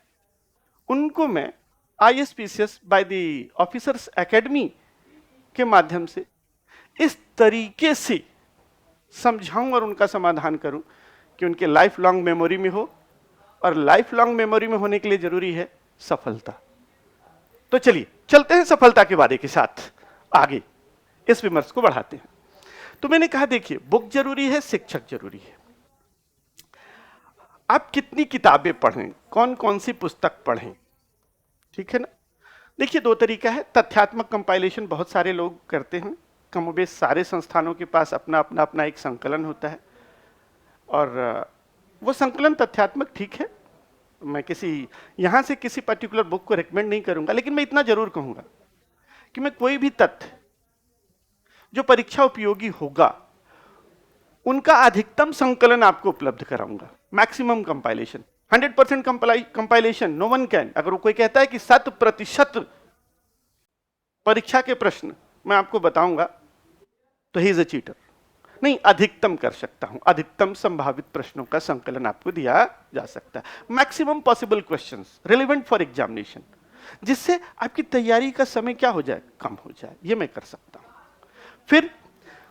उनको मैं ISPCS by the officers academy के माध्यम से इस तरीके से समझाऊं और उनका समाधान करूं कि उनके लाइफ लॉन्ग मेमोरी में हो, और लाइफ लॉन्ग मेमोरी में होने के लिए जरूरी है सफलता। तो चलिए चलते हैं सफलता के वादे के साथ आगे, इस विमर्श को बढ़ाते हैं। तो मैंने कहा देखिए, बुक जरूरी है, शिक्षक जरूरी है। आप कितनी किताबें पढ़ें, कौन कौन सी पुस्तक पढ़ें, ठीक है ना? देखिए दो तरीका है। तथ्यात्मक कंपाइलेशन बहुत सारे लोग करते हैं, कमोबेश सारे संस्थानों के पास अपना अपना अपना एक संकलन होता है और वो संकलन तथ्यात्मक ठीक है। मैं यहां से किसी पर्टिकुलर बुक को रिकमेंड नहीं करूंगा, लेकिन मैं इतना जरूर कहूंगा कि मैं कोई भी तथ्य जो परीक्षा उपयोगी होगा उनका अधिकतम संकलन आपको उपलब्ध कराऊंगा, maximum compilation. 100% compilation no one can. अगर वो कोई कहता है कि 100% परीक्षा के प्रश्न मैं आपको बताऊंगा तो ही इज अ चीटर। नहीं, अधिकतम कर सकता हूं, अधिकतम संभावित प्रश्नों का संकलन आपको दिया जा सकता है, maximum possible questions relevant for examination, जिससे आपकी तैयारी का समय क्या हो जाए, कम हो जाए, ये मैं कर सकता हूं। फिर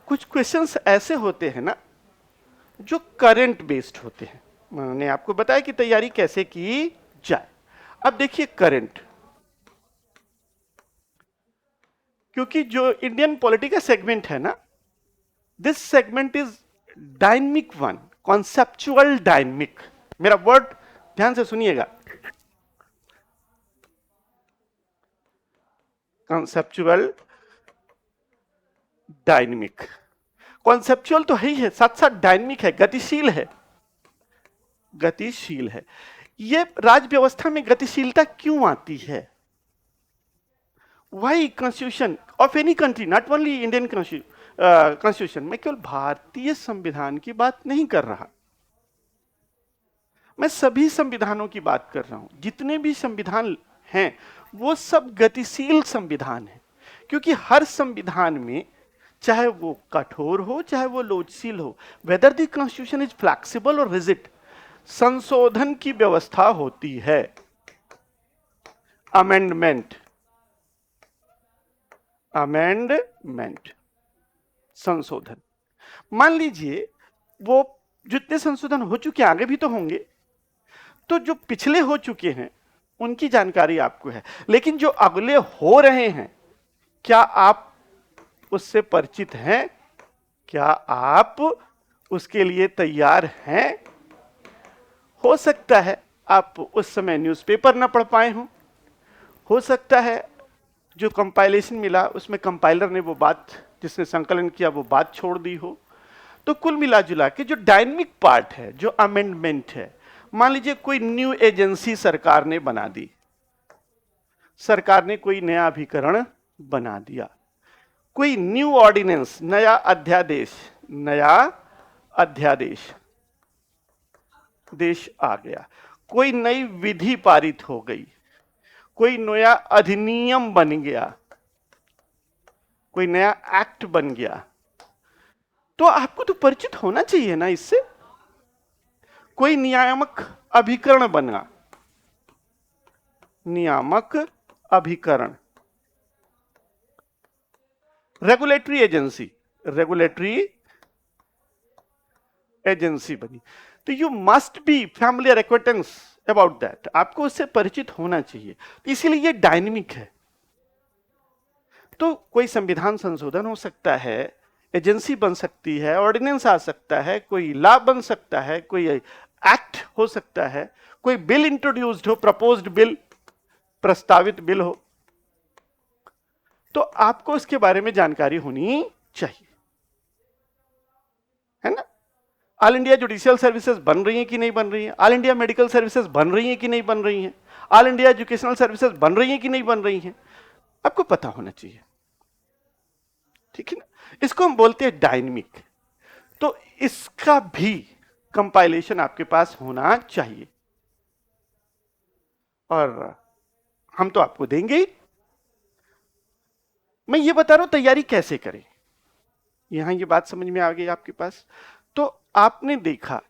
कुछ क्वेश्चंस ऐसे होते हैं ना जो करंट बेस्ड होते हैं। मैंने आपको बताया कि तैयारी कैसे की जाए। अब देखिए करंट, क्योंकि जो इंडियन पॉलिटी का सेगमेंट है ना, this segment is dynamic one, conceptual dynamic. मेरा वर्ड ध्यान से सुनिएगा। Conceptual, dynamic. कॉन्सेप्चुअल तो है ही है, साथ साथ डायनेमिक है, गतिशील है, गतिशील है। ये राज्य व्यवस्था में गतिशीलता क्यों आती है? Why constitution of any country, not only Indian constitution, मैं केवल भारतीय संविधान की बात नहीं कर रहा, मैं सभी संविधानों की बात कर रहा हूं। जितने भी संविधान हैं वो सब गतिशील संविधान हैं, क्योंकि हर संविधान में चाहे वो कठोर हो चाहे वो लोचशील हो, whether the constitution is flexible और रिजिड, संशोधन की व्यवस्था होती है। अमेंडमेंट, अमेंडमेंट, संशोधन। मान लीजिए वो जितने संशोधन हो चुके, आगे भी तो होंगे, तो जो पिछले हो चुके हैं उनकी जानकारी आपको है, लेकिन जो अगले हो रहे हैं, क्या आप उससे परिचित हैं? क्या आप उसके लिए तैयार हैं? हो सकता है आप उस समय न्यूज़पेपर ना पढ़ पाए हो सकता है जो कंपाइलेशन मिला उसमें कंपाइलर ने वो बात, जिसने संकलन किया, वो बात छोड़ दी हो। तो कुल मिला जुला के जो डायनेमिक पार्ट है, जो अमेंडमेंट है, मान लीजिए कोई न्यू एजेंसी सरकार ने बना दी, सरकार ने कोई नया अभिकरण बना दिया, कोई न्यू ऑर्डिनेंस, नया अध्यादेश देश आ गया, कोई नई विधि पारित हो गई, कोई नया अधिनियम बन गया, कोई नया एक्ट बन गया, तो आपको तो परिचित होना चाहिए ना इससे। कोई नियामक अभिकरण बना, नियामक अभिकरण, रेगुलेटरी एजेंसी बनी, तो you must be familiar acquaintance about that, आपको उससे परिचित होना चाहिए। तो इसीलिए ये डायनेमिक है। तो कोई संविधान संशोधन हो सकता है, एजेंसी बन सकती है, ऑर्डिनेंस आ सकता है, कोई लॉ बन सकता है, कोई एक्ट हो सकता है, कोई बिल इंट्रोड्यूस्ड हो, प्रपोज्ड बिल, प्रस्तावित बिल हो, तो आपको इसके बारे में जानकारी होनी चाहिए, है ना। ऑल इंडिया जुडिशियल सर्विसेज बन रही हैं कि नहीं बन रही हैं, ऑल इंडिया मेडिकल सर्विसेज बन रही हैं कि नहीं बन रही हैं, ऑल इंडिया एजुकेशनल सर्विसेज बन रही हैं कि नहीं बन रही हैं, आपको पता होना चाहिए, ठीक है ना। इसको हम बोलते हैं डायनेमिक। तो इसका भी कंपाइलेशन आपके पास होना चाहिए, और हम तो आपको देंगे ही। मैं ये बता रहा हूं तैयारी कैसे करें, यहां ये बात समझ में आ गई आपके पास। तो आपने देखा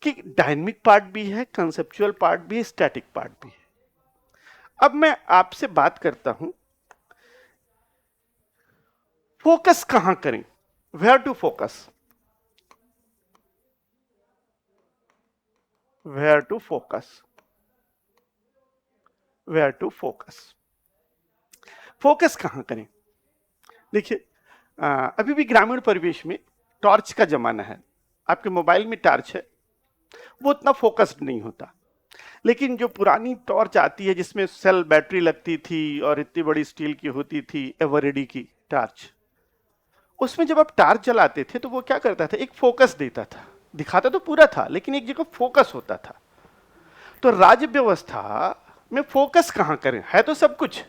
कि डायनेमिक पार्ट भी है, कंसेप्चुअल पार्ट भी है, स्टैटिक पार्ट भी है। अब मैं आपसे बात करता हूं फोकस कहां करें, where to focus, where to focus, where to focus, focus कहां करें। देखिए अभी भी ग्रामीण परिवेश में टॉर्च का जमाना है, आपके मोबाइल में टॉर्च है, वो उतना फोकस्ड नहीं होता, लेकिन जो पुरानी टॉर्च आती है जिसमें सेल बैटरी लगती थी और इतनी बड़ी स्टील की होती थी, एवरेडी की टॉर्च, उसमें जब आप टॉर्च जलाते थे तो वो क्या करता था, एक फोकस देता था, दिखाता तो पूरा था लेकिन एक जगह फोकस होता था। तो राज्य व्यवस्था में फोकस कहां करें, है तो सब कुछ,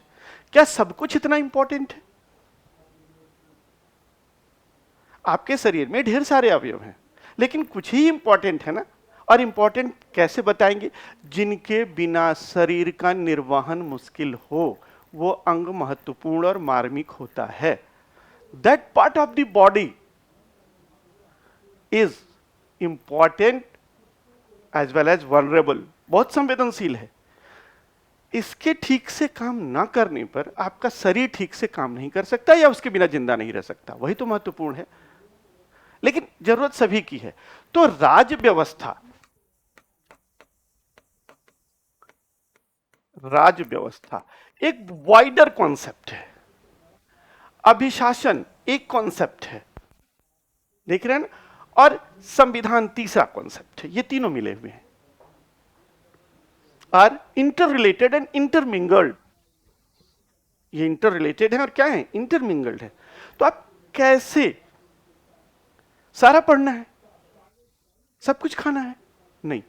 क्या सब कुछ इतना इंपॉर्टेंट है? आपके शरीर में ढेर सारे अवयव हैं, लेकिन कुछ ही इंपॉर्टेंट है ना। और इंपॉर्टेंट कैसे बताएंगे, जिनके बिना शरीर का निर्वहन मुश्किल हो, वो अंग महत्वपूर्ण और मार्मिक होता है। That part of the body is important as well as vulnerable, बहुत संवेदनशील है। इसके ठीक से काम ना करने पर आपका शरीर ठीक से काम नहीं कर सकता या उसके बिना जिंदा नहीं रह सकता, वही तो महत्वपूर्ण है। लेकिन जरूरत सभी की है। तो राज्य व्यवस्था, राज्य व्यवस्था एक वाइडर कॉन्सेप्ट है, अभिशासन एक कॉन्सेप्ट है, देख रहे हैं ना, और संविधान तीसरा कॉन्सेप्ट है। ये तीनों मिले हुए हैं, are interrelated and intermingled. ये इंटर रिलेटेड है और क्या है, इंटरमिंगल्ड है। तो आप कैसे, सारा पढ़ना है, सब कुछ खाना है नहीं,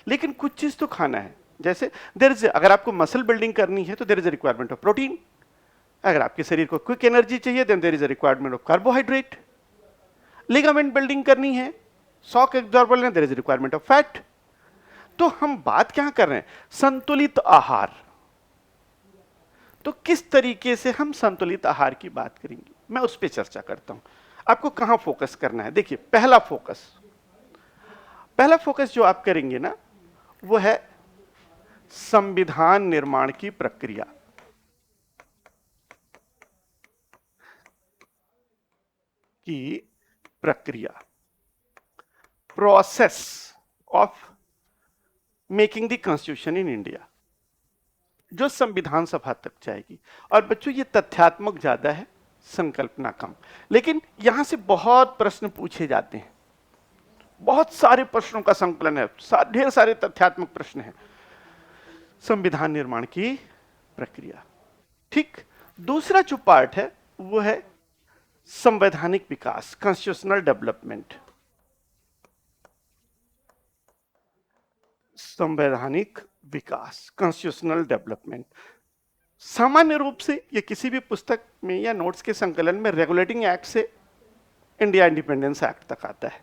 लेकिन कुछ चीज तो खाना है। जैसे देयर इज, अगर आपको मसल बिल्डिंग करनी है तो there is a requirement of protein. अगर आपके शरीर को क्विक एनर्जी चाहिए then there is a requirement of carbohydrate. Ligament building करनी है, शॉक एब्जॉर्बर लेना, there is a requirement of fat. तो हम बात क्या कर रहे हैं, संतुलित आहार। तो किस तरीके से हम संतुलित आहार की बात करेंगे, मैं उस पर चर्चा करता हूं। आपको कहां फोकस करना है, देखिए पहला फोकस जो आप करेंगे ना, वो है संविधान निर्माण की प्रक्रिया। Process of making the constitution in India, जो संविधान सभा तक जाएगी। और बच्चों ये तथ्यात्मक ज्यादा है, संकल्पना कम, लेकिन यहां से बहुत प्रश्न पूछे जाते हैं, बहुत सारे प्रश्नों का संकलन है, ढेर सारे तथ्यात्मक प्रश्न हैं। संविधान निर्माण की प्रक्रिया, ठीक। दूसरा जो पार्ट है वो है संवैधानिक विकास, कॉन्स्टिट्यूशनल डेवलपमेंट। संवैधानिक विकास, कॉन्स्टिट्यूशनल डेवलपमेंट। सामान्य रूप से ये किसी भी पुस्तक में या नोट्स के संकलन में रेगुलेटिंग एक्ट से इंडिया इंडिपेंडेंस एक्ट तक आता है,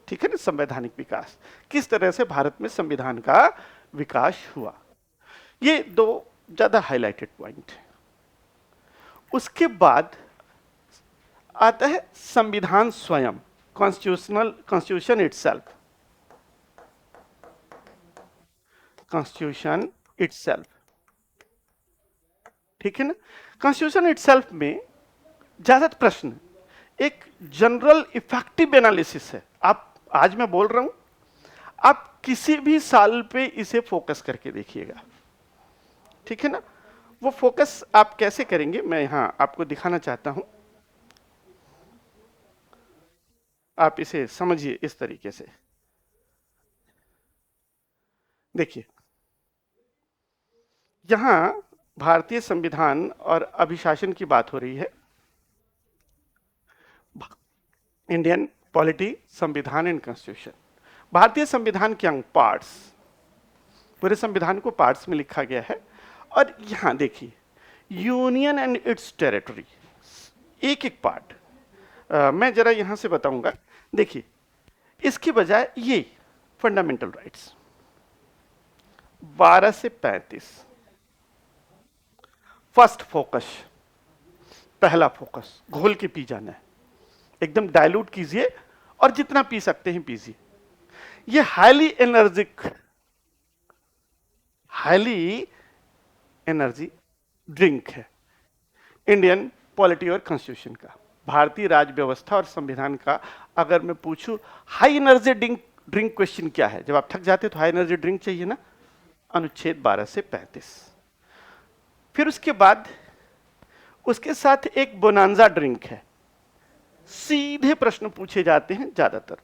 ठीक है ना। संवैधानिक विकास, किस तरह से भारत में संविधान का विकास हुआ, ये दो ज्यादा हाईलाइटेड पॉइंट है। उसके बाद आता है संविधान स्वयं, कॉन्स्टिट्यूशन इटसेल्फ। कॉन्स्टिट्यूशन इटसेल्फ, ठीक है ना। कॉन्स्टिट्यूशन इटसेल्फ में ज्यादा प्रश्न, एक जनरल इफेक्टिव एनालिसिस है। आप, आज मैं बोल रहा हूं, आप किसी भी साल पे इसे फोकस करके देखिएगा, ठीक है ना। वो फोकस आप कैसे करेंगे, मैं यहां आपको दिखाना चाहता हूं। आप इसे समझिए इस तरीके से, देखिए यहां भारतीय संविधान और अभिशासन की बात हो रही है। इंडियन पॉलिटी, संविधान एंड कॉन्स्टिट्यूशन। भारतीय संविधान के अंग, पार्ट्स, पूरे संविधान को पार्ट्स में लिखा गया है। और यहां देखिए यूनियन एंड इट्स टेरिटरी, एक एक पार्ट मैं जरा यहां से बताऊंगा। देखिए इसकी बजाय ये फंडामेंटल राइट्स 12 से 35, फर्स्ट फोकस, पहला फोकस, घोल के पी जाना है, एकदम डाइल्यूट कीजिए और जितना पी सकते हैं पीजिए। ये हाईली एनर्जी ड्रिंक है इंडियन पॉलिटी और कॉन्स्टिट्यूशन का, भारतीय राज व्यवस्था और संविधान का। अगर मैं पूछूं हाई एनर्जी ड्रिंक क्वेश्चन क्या है, जब आप थक जाते तो हाई एनर्जी ड्रिंक चाहिए ना, अनुच्छेद 12 से 35। फिर उसके बाद उसके साथ एक बोनांजा ड्रिंक है। सीधे प्रश्न पूछे जाते हैं ज्यादातर,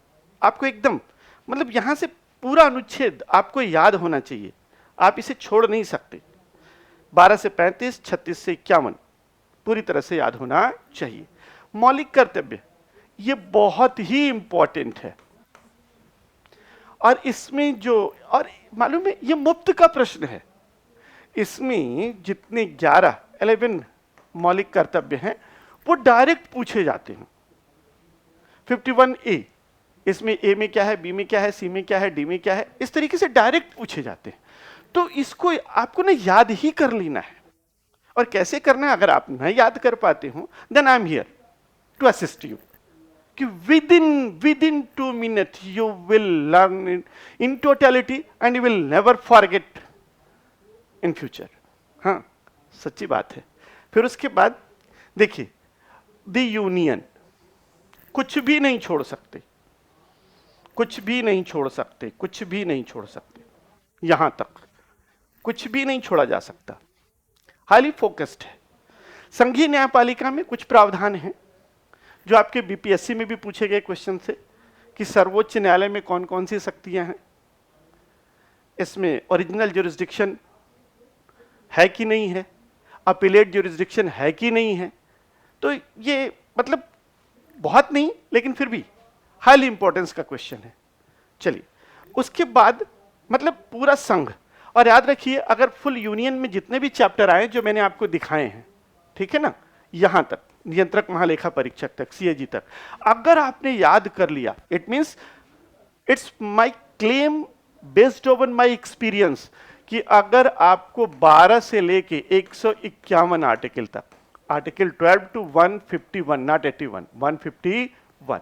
आपको एकदम, मतलब यहां से पूरा अनुच्छेद आपको याद होना चाहिए, आप इसे छोड़ नहीं सकते। 12 से 35, 36 से 51 पूरी तरह से याद होना चाहिए। मौलिक कर्तव्य, ये बहुत ही इंपॉर्टेंट है। और इसमें जो, और मालूम है ये मुफ्त का प्रश्न है, इसमें जितने 11 मौलिक कर्तव्य हैं वो डायरेक्ट पूछे जाते हैं। 51A, इसमें ए में क्या है, बी में क्या है, सी में क्या है, डी में क्या है, इस तरीके से डायरेक्ट पूछे जाते हैं। तो इसको आपको ना याद ही कर लेना है। और कैसे करना है, अगर आप न याद कर पाते हो then I am here to assist you, कि within 2 minute you will learn in totality and you will never forget in future. हाँ, सच्ची बात है। फिर उसके बाद देखिए द यूनियन, कुछ भी नहीं छोड़ सकते, कुछ भी नहीं छोड़ सकते, कुछ भी नहीं छोड़ सकते, यहां तक कुछ भी नहीं छोड़ा जा सकता। हाईली फोकस्ड है। संघीय न्यायपालिका में कुछ प्रावधान हैं जो आपके बीपीएससी में भी पूछे गए क्वेश्चन से, कि सर्वोच्च न्यायालय में कौन कौन सी शक्तियां हैं, इसमें ओरिजिनल ज्यूरिसडिक्शन है कि नहीं है, अपीलेट ज्यूरिसडिक्शन है कि नहीं है। तो ये मतलब बहुत नहीं, लेकिन फिर भी हाईली इंपॉर्टेंस का क्वेश्चन है। चलिए, उसके बाद मतलब पूरा संघ, और याद रखिए अगर फुल यूनियन में जितने भी चैप्टर आए जो मैंने आपको दिखाए हैं, ठीक है ना, यहां तक नियंत्रक महालेखा परीक्षक तक, सीएजी तक, अगर आपने याद कर लिया, it means it's my claim based on my experience कि अगर आपको 12 से लेके 151 आर्टिकल तक, आर्टिकल 12 टू 151, नॉट 81, 151,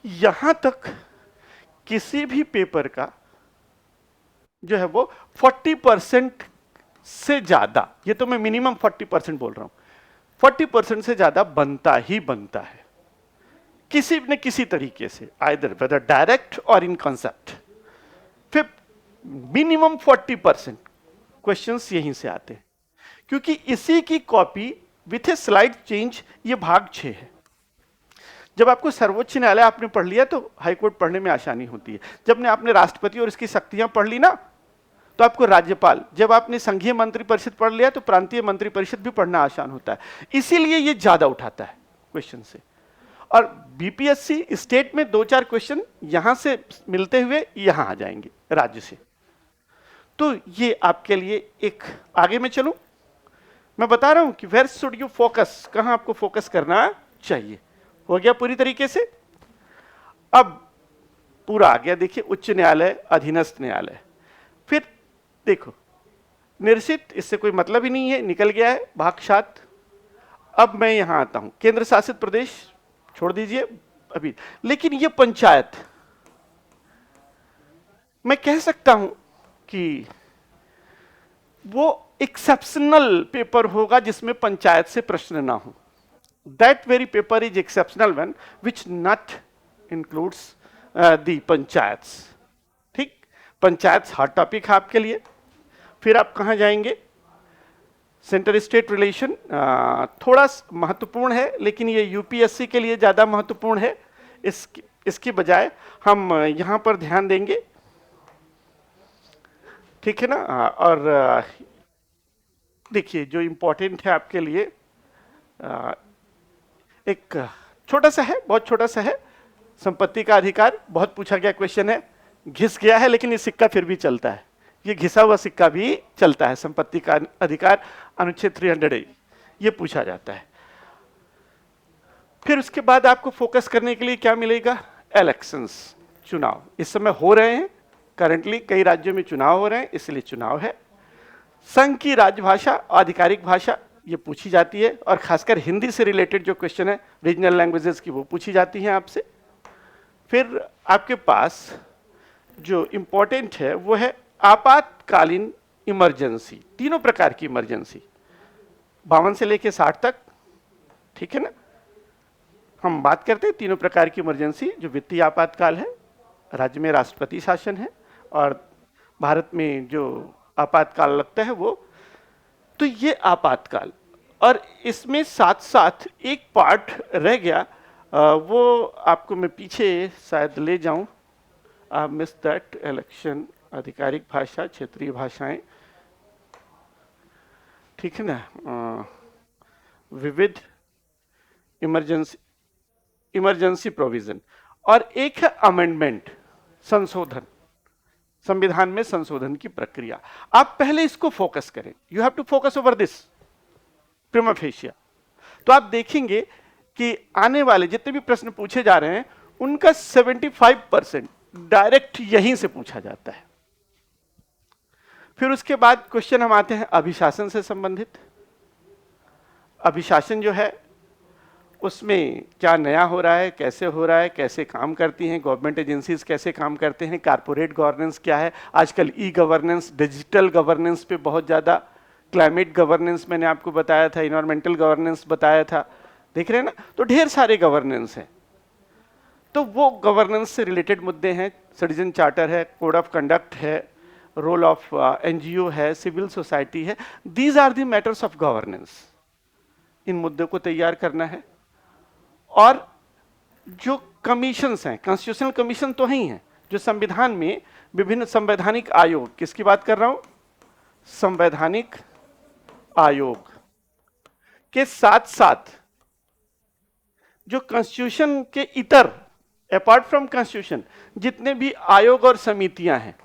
यहां तक किसी भी पेपर का जो है वो 40% से ज्यादा, ये तो मैं मिनिमम 40% बोल रहा हूं, 40% से ज्यादा बनता ही बनता है किसी न किसी तरीके से, आइदर वेदर डायरेक्ट और इन कॉन्सेप्ट। फिर मिनिमम 40% क्वेश्चंस यहीं से आते हैं, क्योंकि इसी की copy with A slide change ये भाग 6 है। जब आपको सर्वोच्च न्यायालय आपने पढ़ लिया तो हाईकोर्ट पढ़ने में आसानी होती है। जब आपने राष्ट्रपति और इसकी शक्तियां पढ़ ली ना, तो आपको राज्यपाल, जब आपने संघीय मंत्री परिषद पढ़ लिया तो प्रांतीय मंत्री परिषद भी पढ़ना आसान होता है। इसीलिए ये ज्यादा उठाता है क्वेश्चन से। और बीपीएससी स्टेट में 2-4 क्वेश्चन यहां से मिलते हुए यहां आ जाएंगे राज्य से। तो ये आपके लिए एक, आगे मैं चलूं, मैं बता रहा हूं कि वेयर शुड यू फोकस, कहां आपको फोकस करना चाहिए। हो गया पूरी तरीके से। अब पूरा आ गया, देखिए उच्च न्यायालय, अधीनस्थ न्यायालय। फिर देखो निरसित, इससे कोई मतलब ही नहीं है, निकल गया है भाग 7। अब मैं यहां आता हूं, केंद्र शासित प्रदेश छोड़ दीजिए अभी, लेकिन ये पंचायत, मैं कह सकता हूं कि वो एक्सेप्शनल पेपर होगा जिसमें पंचायत से प्रश्न ना हो। That very paper is exceptional one which not includes the panchayat. ठीक, पंचायत हॉट टॉपिक है आपके लिए। फिर आप कहां जाएंगे, सेंटर स्टेट रिलेशन थोड़ा महत्वपूर्ण है, लेकिन ये यूपीएससी के लिए ज्यादा महत्वपूर्ण है। इसकी बजाय हम यहां पर ध्यान देंगे, ठीक है ना। और देखिए जो इंपॉर्टेंट है आपके लिए, एक छोटा सा है, बहुत छोटा सा है, संपत्ति का अधिकार, बहुत पूछा गया क्वेश्चन है, घिस गया है लेकिन ये सिक्का फिर भी चलता है, ये घिसा हुआ सिक्का भी चलता है। संपत्ति का अधिकार अनुच्छेद 300A, ये पूछा जाता है। फिर उसके बाद आपको फोकस करने के लिए क्या मिलेगा, इलेक्शंस, चुनाव इस समय हो रहे हैं, करंटली कई राज्यों में चुनाव हो रहे हैं, इसलिए चुनाव है। संघ की राजभाषा, आधिकारिक भाषा, ये पूछी जाती है, और खासकर हिंदी से रिलेटेड जो क्वेश्चन है रीजनल लैंग्वेजेस की, वो पूछी जाती हैं आपसे। फिर आपके पास जो इंपॉर्टेंट है वो है आपातकालीन इमरजेंसी, तीनों प्रकार की इमरजेंसी, 52 से लेकर 60 तक, ठीक है ना। हम बात करते हैं तीनों प्रकार की इमरजेंसी, जो वित्तीय आपातकाल है, राज्य में राष्ट्रपति शासन है, और भारत में जो आपातकाल लगता है वो, तो ये आपातकाल। और इसमें साथ साथ एक पार्ट रह गया, वो आपको मैं पीछे शायद ले जाऊं, मिस दैट, इलेक्शन, आधिकारिक भाषा, क्षेत्रीय भाषाएं, ठीक है ना, विविध इमरजेंसी प्रोविजन, और एक है अमेंडमेंट, संशोधन, संविधान में संशोधन की प्रक्रिया। आप पहले इसको फोकस करें, you have to focus over this prima facie. तो आप देखेंगे कि आने वाले जितने भी प्रश्न पूछे जा रहे हैं उनका 75% डायरेक्ट यहीं से पूछा जाता है। फिर उसके बाद क्वेश्चन हम आते हैं अभिशासन से संबंधित। अभिशासन जो है उसमें क्या नया हो रहा है, कैसे हो रहा है, कैसे काम करती हैं गवर्नमेंट एजेंसीज, कैसे काम करते हैं, कारपोरेट गवर्नेंस क्या है, आजकल ई गवर्नेंस, डिजिटल गवर्नेंस पे बहुत ज़्यादा, क्लाइमेट गवर्नेंस मैंने आपको बताया था, इन्वायरमेंटल गवर्नेंस बताया था, देख रहे हैं ना। तो ढेर सारे गवर्नेंस हैं, तो वो गवर्नेंस से रिलेटेड मुद्दे हैं, सिटीजन चार्टर है, कोड ऑफ कंडक्ट है, रोल ऑफ एनजीओ है, सिविल सोसाइटी है, these are the matters of governance. इन मुद्दों को तैयार करना है। और जो कमीशंस हैं, कॉन्स्टिट्यूशनल कमीशन तो ही हैं, जो संविधान में विभिन्न संवैधानिक आयोग, किसकी बात कर रहा हूं, संवैधानिक आयोग, के साथ साथ जो कॉन्स्टिट्यूशन के इतर, अपार्ट फ्रॉम कॉन्स्टिट्यूशन, जितने भी आयोग और समितियां हैं,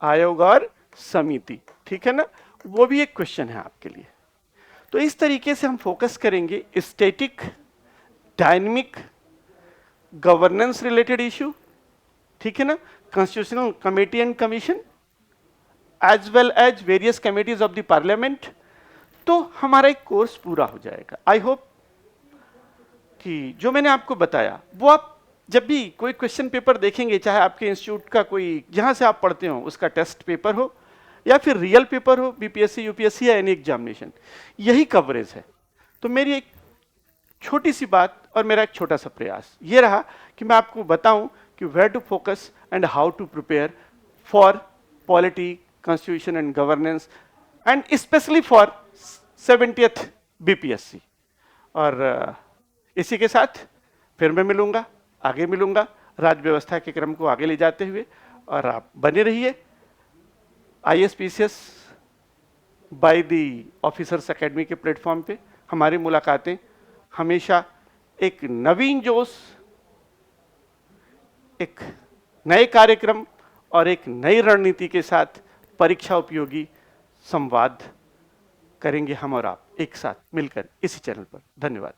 आयोग और समिति, ठीक है ना, वो भी एक क्वेश्चन है आपके लिए। तो इस तरीके से हम फोकस करेंगे static, dynamic, governance related issue, ठीक है ना, constitutional committee and commission, as well as various committees of the parliament. तो हमारा एक कोर्स पूरा हो जाएगा। आई होप कि जो मैंने आपको बताया वो आप जब भी कोई क्वेश्चन पेपर देखेंगे, चाहे आपके इंस्टीट्यूट का कोई जहां से आप पढ़ते हो उसका टेस्ट पेपर हो या फिर रियल पेपर हो, बीपीएससी, यूपीएससी या एनी एग्जामिनेशन, यही कवरेज है। तो मेरी एक छोटी सी बात और मेरा एक छोटा सा प्रयास ये रहा कि मैं आपको बताऊं कि where to focus and how to prepare for polity, constitution and governance, and specially for 70th BPSC. और इसी के साथ फिर मैं मिलूंगा, आगे मिलूंगा राज्य व्यवस्था के क्रम को आगे ले जाते हुए, और आप बने रहिए ISPCS by the officers academy के प्लेटफॉर्म पे। हमारी मुलाकातें हमेशा एक नवीन जोश, एक नए कार्यक्रम और एक नई रणनीति के साथ परीक्षा उपयोगी संवाद करेंगे हम और आप एक साथ मिलकर इसी चैनल पर। धन्यवाद।